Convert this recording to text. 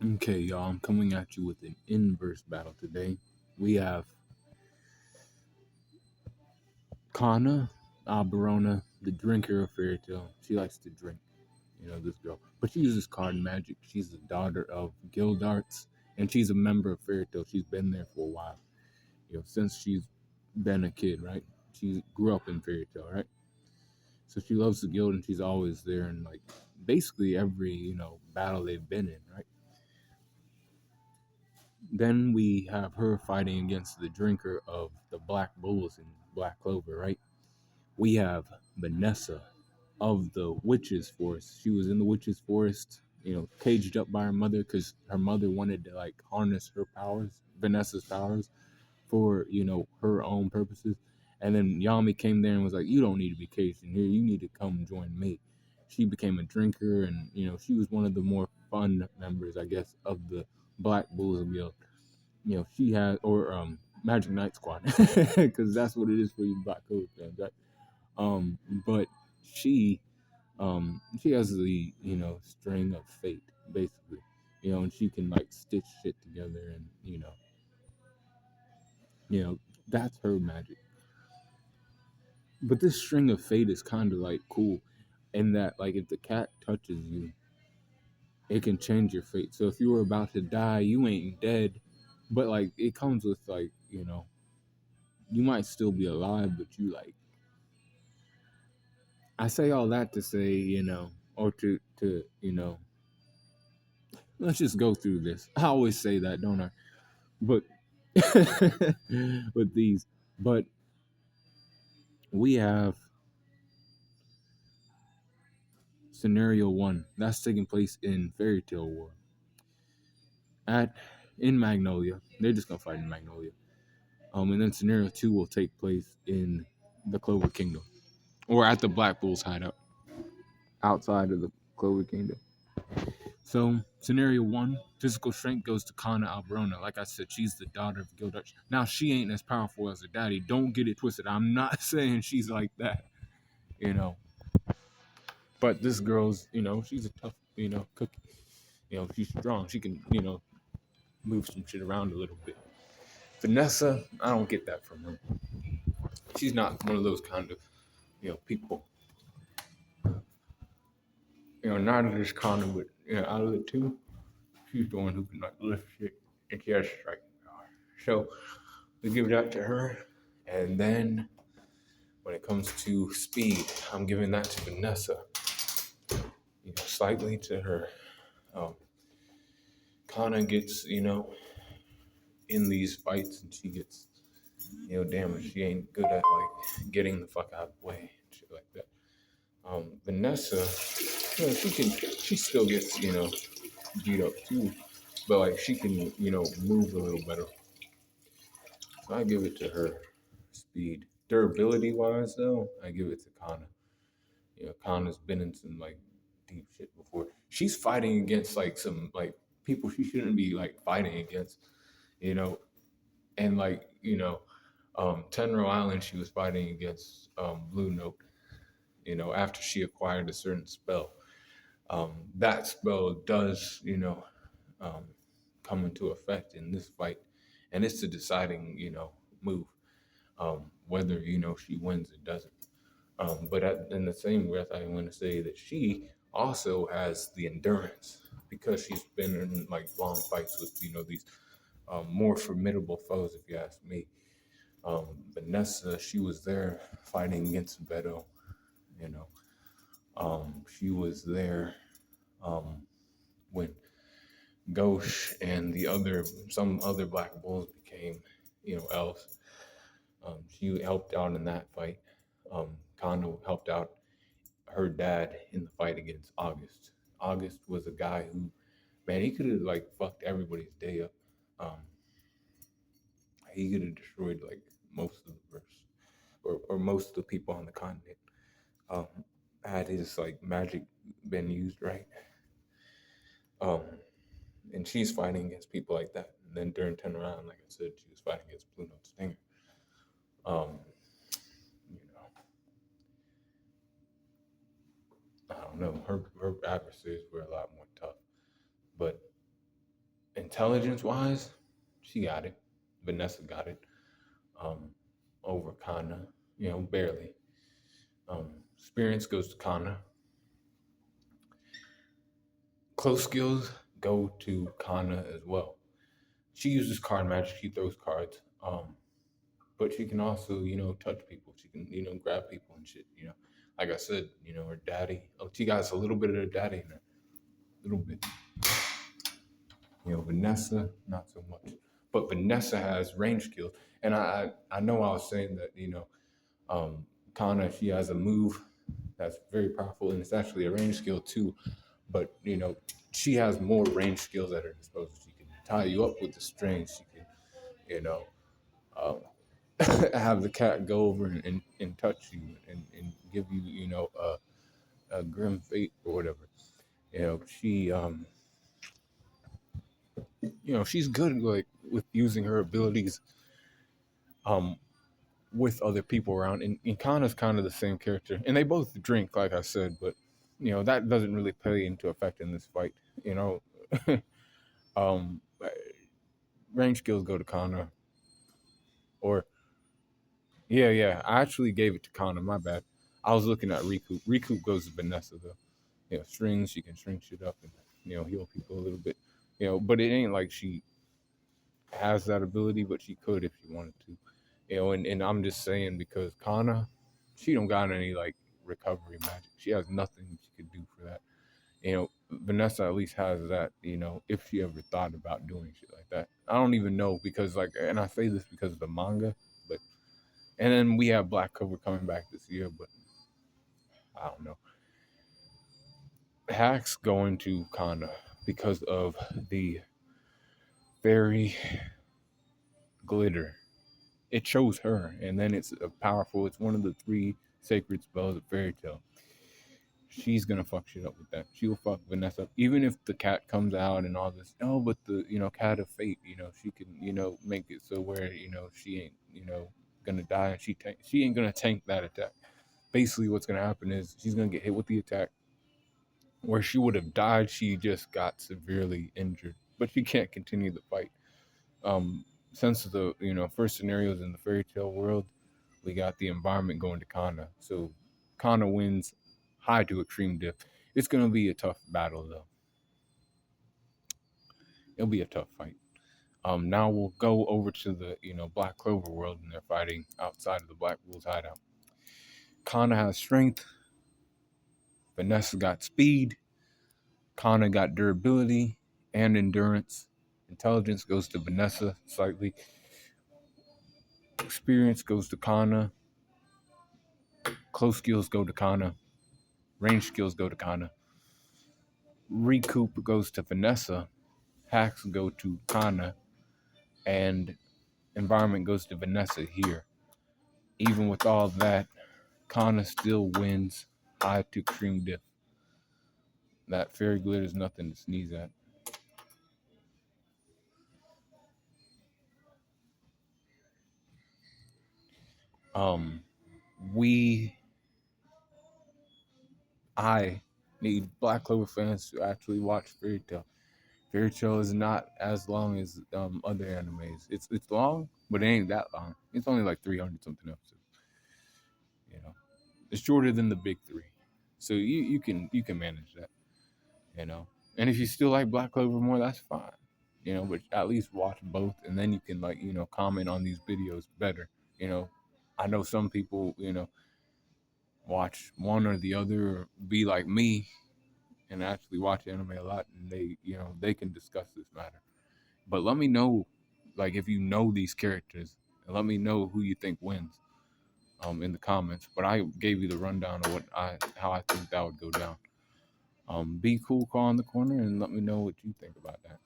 Okay, y'all, I'm coming at you with an inverse battle today. We have Cana, Alberona, the drinker of fairy tale. She likes to drink, this girl. But she uses card magic. She's the daughter of Gildarts, and she's a member of fairy tale. She's been there for a while, since she's been a kid, right? She grew up in fairy tale, right? So she loves the guild, and she's always there in, like, basically every, battle they've been in, right? Then we have her fighting against the drinker of the Black Bulls and Black Clover, right? We have Vanessa of the Witches Forest. She was in the Witches Forest, caged up by her mother because her mother wanted to like harness her powers, Vanessa's powers, for her own purposes. And then Yami came there and was like, "You don't need to be caged in here. You need to come join me." She became a drinker, and she was one of the more fun members, I guess, of the Black Bulls Guild. She had or Magic Knight Squad because that's what it is for you Black Code fans, right? Um, but she she has the string of fate basically, and she can like stitch shit together, and you know that's her magic. But this string of fate is kind of like cool, in that like if the cat touches you, it can change your fate. So if you were about to die, you ain't dead, but like it comes with like you might still be alive, but you like I say all that to say, or to let's just go through this. I always say that, don't I? But with these, but we have scenario one that's taking place in Fairy Tale War at in Magnolia. They're just gonna fight in Magnolia. And then scenario two will take place in the Clover Kingdom or at the Black Bull's hideout outside of the Clover Kingdom. So, scenario one, physical strength goes to Cana Albrona. Like I said, she's the daughter of Gildart. Now, she ain't as powerful as her daddy. Don't get it twisted. I'm not saying she's like that, you know. But this girl's, she's a tough, cookie. She's strong. She can, move some shit around a little bit. Vanessa, I don't get that from her. She's not one of those kind of, people. Neither is Connor, but, out of the two, she's the one who can, like, lift shit. And she has striking power. So, we give that to her. And then when it comes to speed, I'm giving that to Vanessa. Slightly to her. Um, Kana gets, in these fights, and she gets, damaged. She ain't good at like getting the fuck out of the way and shit like that. Vanessa, she still gets, beat up too, but like she can, move a little better. So I give it to her. Speed, durability wise though, I give it to Kana. Kana's been in some like deep shit before. She's fighting against like some like people she shouldn't be like fighting against, you know, and like Tenro Island, she was fighting against Blue Note. After she acquired a certain spell, that spell does um, come into effect in this fight, and it's the deciding move, whether she wins or doesn't. In the same breath, I want to say that she also has the endurance because she's been in like long fights with these more formidable foes, if you ask me. Vanessa, she was there fighting against Beto. You know, she was there when Ghosh and some other Black Bulls became, elves. She helped out in that fight. Kondo helped out her dad in the fight against August. August was a guy who, man, he could have like fucked everybody's day up. Um, he could have destroyed like most of the verse, or most of the people on the continent. Um, had his like magic been used right, um, and she's fighting against people like that. And then during turnaround, like I said, she was fighting against Blue Note Stinger. Um, you know, I don't know. Her adversaries were a lot more tough, but intelligence wise, she got it. Vanessa got it. Um, over Cana, barely. Experience goes to Cana. Close skills go to Cana as well. She uses card magic. She throws cards. But she can also, touch people. She can, grab people and shit. Like I said, her daddy. Oh, she got a little bit of her daddy in her, a little bit. Vanessa, not so much. But Vanessa has range skills, and I know I was saying that Kana, she has a move that's very powerful, and it's actually a range skill too. But she has more range skills at her disposal. She can tie you up with the strings. She can, um, have the cat go over and touch you and give you, a grim fate or whatever. She she's good like with using her abilities um with other people around, and Kana's kind of the same character, and they both drink like I said, but that doesn't really play into effect in this fight. you know um Range skills go to Kana, or yeah, I actually gave it to Kana, my bad. I was looking at Recoup goes to Vanessa though. Strings, she can string shit up and heal people a little bit, but it ain't like she has that ability, but she could if she wanted to. And I'm just saying because Kana, she don't got any like recovery magic. She has nothing she could do for that. Vanessa at least has that, if she ever thought about doing shit like that. I don't even know because like, and I say this because of the manga, but and then we have Black Clover coming back this year, but I don't know. Hacks going to Kana because of the fairy glitter. It chose her, and then it's powerful. It's one of the 3 sacred spells of Fairy Tale. She's gonna fuck shit up with that. She will fuck Vanessa up. Even if the cat comes out and all this. No, but the cat of fate. She can make it so where she ain't gonna die, and she ain't gonna tank that attack. Basically, what's gonna happen is she's gonna get hit with the attack. Where she would have died, she just got severely injured, but she can't continue the fight. Since the first scenarios in the Fairy Tale world, we got the environment going to Cana, so Cana wins high to extreme diff. It's gonna be a tough battle though. It'll be a tough fight. Now we'll go over to the Black Clover world, and they're fighting outside of the Black Wolves hideout. Cana has strength. Vanessa got speed. Cana got durability and endurance. Intelligence goes to Vanessa slightly. Experience goes to Cana. Close skills go to Cana. Range skills go to Cana. Recoup goes to Vanessa. Hacks go to Cana. And environment goes to Vanessa here. Even with all that, Cana still wins high to extreme diff. That fairy glitter is nothing to sneeze at. I need Black Clover fans to actually watch Fairy Tale. Fairy Tale is not as long as other animes. It's long, but it ain't that long. It's only like 300 something episodes. It's shorter than the big 3, so you can manage that. And if you still like Black Clover more, that's fine. But at least watch both, and then you can comment on these videos better. I know some people watch one or the other, or be like me and actually watch anime a lot, and they can discuss this matter. But let me know, like, if you know these characters, and let me know who you think wins in the comments. But I gave you the rundown of how I think that would go down. Be cool, call in the corner, and let me know what you think about that.